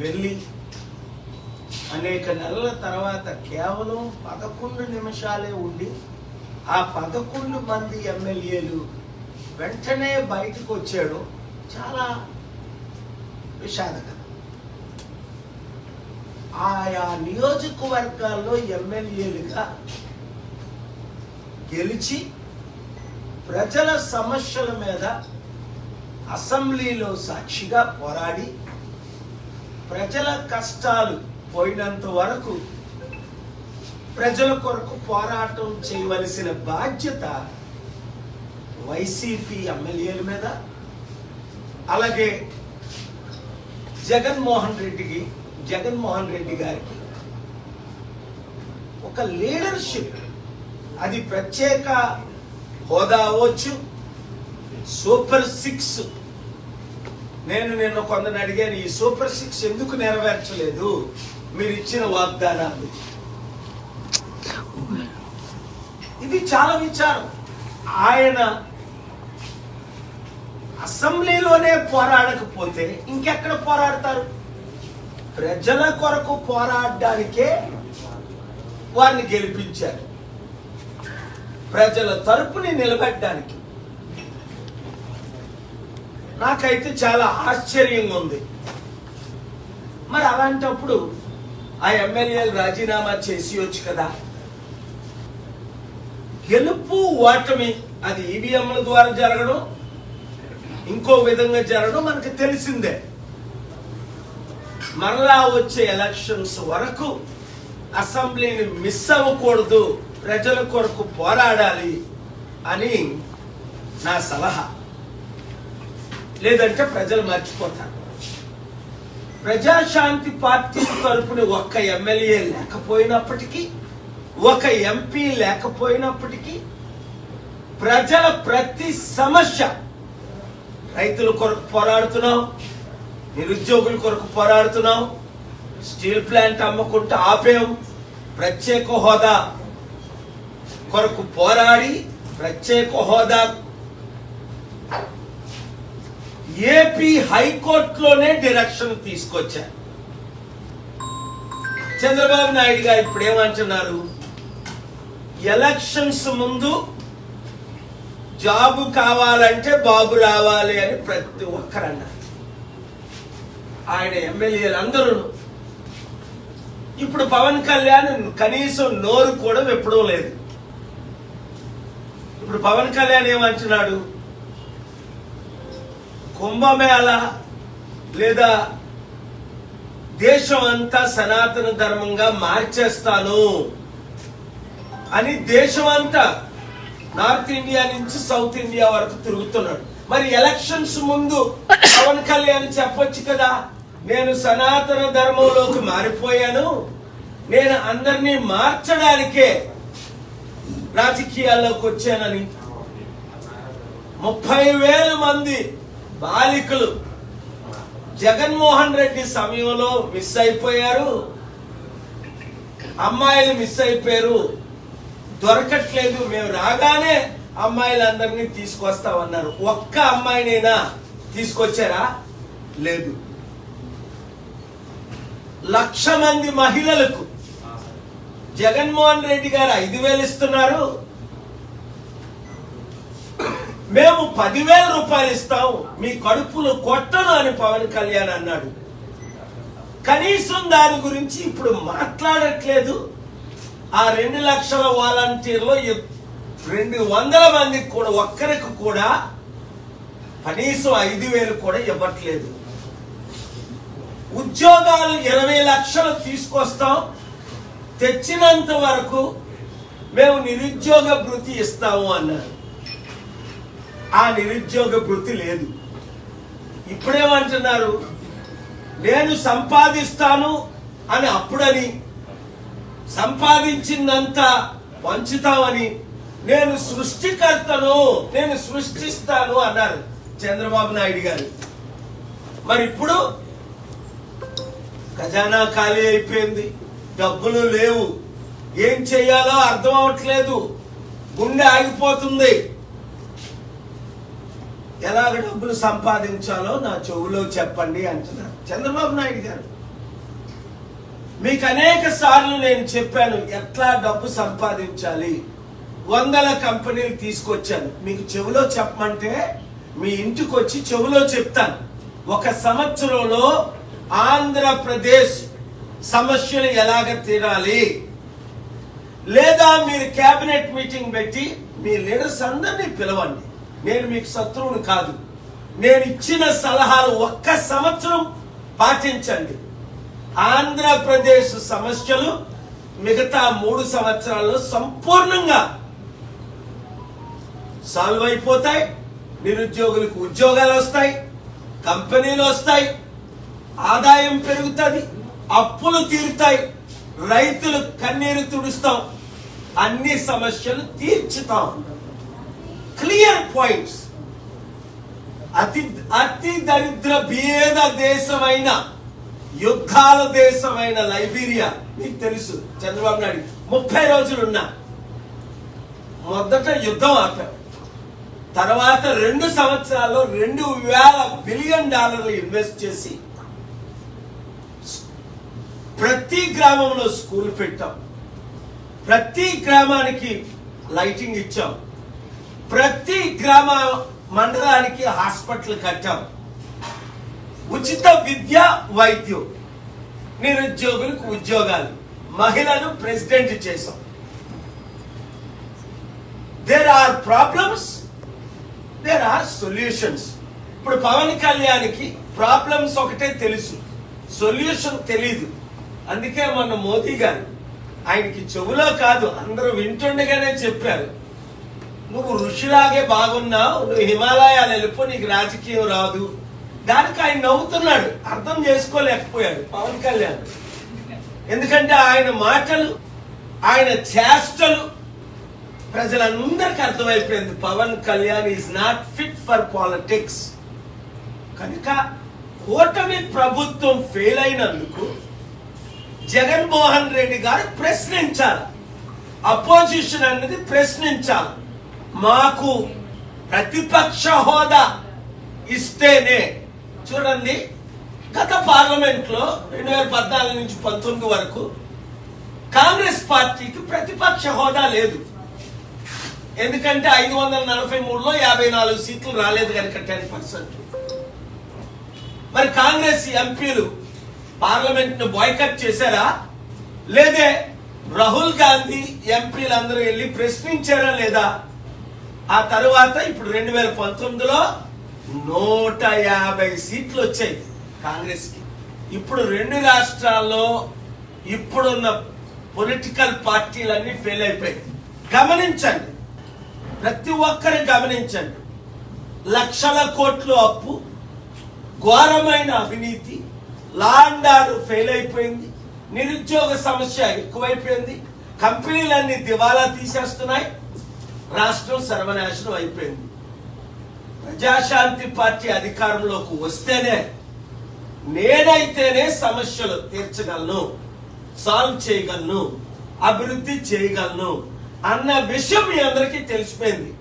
వెళ్ళి అనేక నెలల తర్వాత కేవలం 11 నిమిషాలే ఉండి ఆ 11 మంది ఎమ్మెల్యేలు వెంటనే బయటకు వచ్చాడు. చాలా విషాదకరం. ఆయా నియోజకవర్గాల్లో ఎమ్మెల్యేలుగా గెలిచి ప్రజల సమస్యల మీద అసెంబ్లీలో సాక్షిగా పోరాడి ప్రజల కష్టాలు పోయినంత వరకు ప్రజల కొరకు పోరాటం చేయవలసిన బాధ్యత వైసీపీ ఎమ్మెల్యేల మీద, అలాగే జగన్మోహన్ రెడ్డి గారికి ఒక లీడర్షిప్, అది ప్రత్యేక హోదా అవ్వచ్చు, సూపర్ 6. నేను నిన్న కొందరిని అడిగాను, ఈ సూపర్ 6 ఎందుకు నెరవేర్చలేదు మీరు ఇచ్చిన వాగ్దానాలు? ఇది చాలా విచారం. ఆయన అసెంబ్లీలోనే పోరాడకపోతే ఇంకెక్కడ పోరాడతారు? ప్రజల కొరకు పోరాడడానికే వారిని గెలిపించారు, ప్రజల తరపుని నిలబెట్టడానికి. నాకైతే చాలా ఆశ్చర్యంగా ఉంది. మరి అలాంటప్పుడు ఆ ఎమ్మెల్యేలు రాజీనామా చేసియొచ్చు కదా. గెలుపు ఓటమి అది ఈవీఎంల ద్వారా జరగడం, ఇంకో విధంగా జరగడం మనకు తెలిసిందే. మరలా వచ్చే ఎలక్షన్స్ వరకు అసెంబ్లీని మిస్ అవ్వకూడదు, ప్రజల కొరకు పోరాడాలి అని నా సలహా. లేదంటే ప్రజలు మర్చిపోతారు. ప్రజాశాంతి పార్టీ తరపున ఒక్క ఎమ్మెల్యే లేకపోయినప్పటికీ, ఒక ఎంపీ లేకపోయినప్పటికీ ప్రజల ప్రతి సమస్య, రైతుల కొరకు పోరాడుతున్నాం, నిరుద్యోగుల కొరకు పోరాడుతున్నాం, స్టీల్ ప్లాంట్ అమ్మకుంటూ ఆపేం, ప్రత్యేక హోదా కొరకు పోరాడి ప్రత్యేక హోదా ఏపీ హైకోర్టులోనే డైరెక్షన్ తీసుకొచ్చారు. చంద్రబాబు నాయుడు గారు ఇప్పుడు ఏమంటున్నారు? ఎలక్షన్స్ ముందు జాబు కావాలంటే బాబు రావాలి అని ప్రతి ఒక్కరు అన్నారు. ఆయన ఎమ్మెల్యేలు అందరూ. ఇప్పుడు పవన్ కళ్యాణ్ కనీసం నోరు కూడా విప్పడం లేదు. ఇప్పుడు పవన్ కళ్యాణ్ ఏమంటున్నాడు? కుంభమేళ లేదా దేశం అంతా సనాతన ధర్మంగా మార్చేస్తాను అని దేశం అంతా నార్త్ ఇండియా నుంచి సౌత్ ఇండియా వరకు తిరుగుతున్నాడు. మరి ఎలక్షన్స్ ముందు పవన్ కళ్యాణ్ చెప్పొచ్చు కదా, నేను సనాతన ధర్మంలోకి మారిపోయాను, నేను అందరినీ మార్చడానికే రాజకీయాల్లోకి వచ్చానని. 30,000 మంది బాలికలు జగన్మోహన్ రెడ్డి సమయంలో మిస్ అయిపోయారు, అమ్మాయిలు మిస్ అయిపోయారు, దొరకట్లేదు, మేము రాగానే అమ్మాయిలందరినీ తీసుకొస్తామన్నారు. ఒక్క అమ్మాయినైనా తీసుకొచ్చారా? లేదు. 1,00,000 మంది మహిళలకు జగన్మోహన్ రెడ్డి గారు 5,000 ఇస్తున్నారు, మేము 10,000 రూపాయలు ఇస్తాం, మీ కడుపులు కొట్టను అని పవన్ కళ్యాణ్ అన్నాడు. కనీసం దాని గురించి ఇప్పుడు మాట్లాడట్లేదు. ఆ 2 లక్షల వాలంటీర్లో 200 మందికి కూడా ఒక్కరికి కూడా కనీసం 5,000 కూడా ఇవ్వట్లేదు. ఉద్యోగాలు 20 లక్షలు తీసుకొస్తాం, తెచ్చినంత వరకు మేము నిరుద్యోగ భృతి ఇస్తాము అన్నారు. ఆ నిరుద్యోగ భృతి లేదు. ఇప్పుడేమంటున్నారు? నేను సంపాదిస్తాను అని అప్పుడని, సంపాదించిందంత పంచుతామని, నేను సృష్టికర్తను, నేను సృష్టిస్తాను అన్నారు చంద్రబాబు నాయుడు గారు. మరి ఇప్పుడు ఖజానా ఖాళీ అయిపోయింది, డబ్బులు లేవు, ఏం చేయాలో అర్థం అవట్లేదు, గుండె ఆగిపోతుంది. ఎలాగ డబ్బులు సంపాదించాలో నా చెవులో చెప్పండి అంటున్నారు చంద్రబాబు నాయుడు గారు. మీకు అనేక సార్లు నేను చెప్పాను ఎట్లా డబ్బు సంపాదించాలి. 100 కంపెనీలు తీసుకొచ్చాను. మీకు చెవిలో చెప్పమంటే మీ ఇంటికి వచ్చి చెవిలో చెప్తాను. 1 సంవత్సరంలో ఆంధ్రప్రదేశ్ సమస్యలు ఎలాగ తీరాలి. లేదా మీరు కేబినెట్ మీటింగ్ పెట్టి మీ లీడర్స్ అందరినీ పిలవండి. నేను మీకు శత్రువుని కాదు. నేను ఇచ్చిన సలహాలు 1 సంవత్సరం పాటించండి. ఆంధ్రప్రదేశ్ సమస్యలు మిగతా 3 సంవత్సరాల్లో సంపూర్ణంగా సాల్వ్ అయిపోతాయి. నిరుద్యోగులకు ఉద్యోగాలు వస్తాయి, కంపెనీలు వస్తాయి, ఆదాయం పెరుగుతుంది, అప్పులు తీరుతాయి, రైతులు కన్నీరు తుడుస్తాం, అన్ని సమస్యలు తీర్చుతాం. Clear points. అతి దరిద్ర భేద దేశమైన యుద్ధాల దేశమైన లైబీరియా మీకు తెలుసు. చంద్రబాబు నాయుడు 30 రోజులు ఉన్నా. మొదట యుద్ధం ఆపారు. తర్వాత 2 సంవత్సరాల్లో $2,000 బిలియన్ ఇన్వెస్ట్ చేసి ప్రతి గ్రామంలో స్కూల్ పెట్టాం, ప్రతి గ్రామానికి లైటింగ్ ఇచ్చాం, ప్రతి గ్రామ మండలానికి హాస్పిటల్ కట్టాం, ఉచిత విద్య వైద్యం, నిరుద్యోగులకు ఉద్యోగాలు, మహిళను ప్రెసిడెంట్ చేశాం. There are problems, there are solutions. ఇప్పుడు పవన్ కళ్యాణ్కి ప్రాబ్లమ్స్ ఒకటే తెలుసు, సొల్యూషన్ తెలీదు. అందుకే మొన్న మోదీ గారు ఆయనకి చెవులో కాదు అందరూ వింటుండగానే చెప్పారు, నువ్వు ఋషిలాగే బాగున్నావు, నువ్వు హిమాలయాలు వెళ్ళిపో, నీకు రాజకీయం రాదు. దానికి ఆయన నవ్వుతున్నాడు, అర్థం చేసుకోలేకపోయాడు పవన్ కళ్యాణ్. ఎందుకంటే ఆయన మాటలు, ఆయన చేష్టలు ప్రజలందరికీ అర్థమైపోయింది. Pawan Kalyan is not fit for politics. కనుక కూటమి ప్రభుత్వం ఫెయిల్ అయినందుకు జగన్మోహన్ రెడ్డి గారు ప్రశ్నించాలి. అపోజిషన్ అనేది ప్రశ్నించాలి. మాకు ప్రతిపక్ష హోదా ఇస్తేనే. చూడండి, గత పార్లమెంట్ లో 2014 నుంచి 19 వరకు కాంగ్రెస్ పార్టీకి ప్రతిపక్ష హోదా లేదు. ఎందుకంటే 543లో 54 సీట్లు రాలేదు కనుక 10%. మరి కాంగ్రెస్ ఎంపీలు పార్లమెంట్ ను బాయ్కట్ చేశారా? లేదే రాహుల్ గాంధీ ఎంపీలందరూ వెళ్ళి ప్రశ్నించారా లేదా? ఆ తరువాత ఇప్పుడు 2019లో 150 సీట్లు వచ్చాయి కాంగ్రెస్ కి. ఇప్పుడు 2 రాష్ట్రాల్లో ఇప్పుడున్న పొలిటికల్ పార్టీలన్నీ ఫెయిల్ అయిపోయాయి. గమనించండి, ప్రతి ఒక్కరు గమనించండి. లక్షల కోట్లు అప్పు, ఘోరమైన అవినీతి, లా అండ్ ఆర్డర్ ఫెయిల్ అయిపోయింది, నిరుద్యోగ సమస్య ఎక్కువైపోయింది, కంపెనీలన్నీ దివాలా తీసేస్తున్నాయి, రాష్ట్రం సర్వనాశనం అయిపోయింది. ప్రజాశాంతి పార్టీ అధికారంలోకి వస్తేనే, నేనైతేనే సమస్యలు తీర్చగలను, సాల్వ్ చేయగలను, అభివృద్ధి చేయగలను అన్న విషయం మీ అందరికీ తెలిసిపోయింది.